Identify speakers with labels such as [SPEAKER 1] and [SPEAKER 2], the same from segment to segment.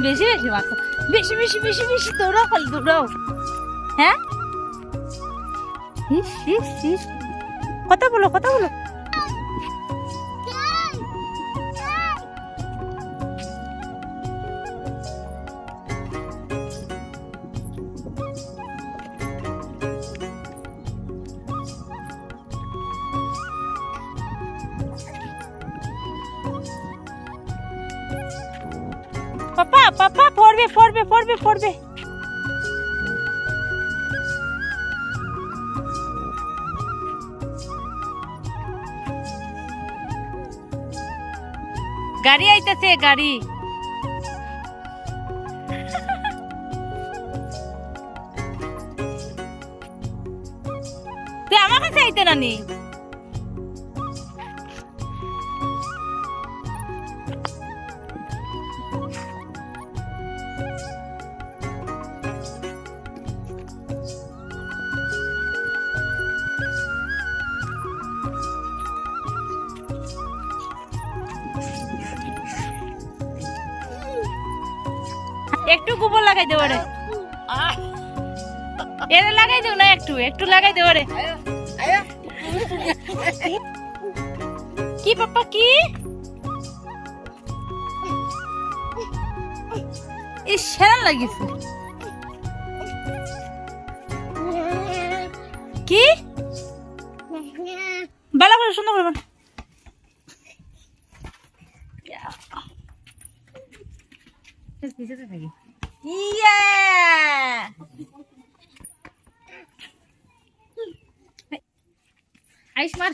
[SPEAKER 1] বেশি বেশি মাখো, বেশি বেশি বেশি বেশি দৌড়াও, খালি দৌড়াও। হ্যাঁ, ইস ইস ইস, কথা বলো কথা বলো। পাপা পাপা পড়বে পড়বে পড়বে পড়বে। গাড়ি আইতাছে গাড়ি। তুই আমার কাছে আইতে নানি। একটু গোবর লাগাই দেবো রে, এরে লাগাই দেব না, একটু একটু লাগাই দেবো রে। কি পাপা কি? ইস হেরান লাগিছে। কি ভালো করে সুন্দর করবেন। আইস মার,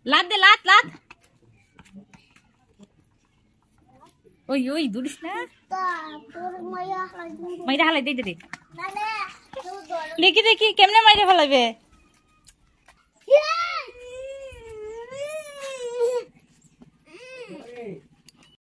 [SPEAKER 1] লাত দে লাত লাত। ওই ওই দূরিস না, মাইরা হালাই দে দে। দেখি দেখি কেমনে মাইরা ফেলাবে।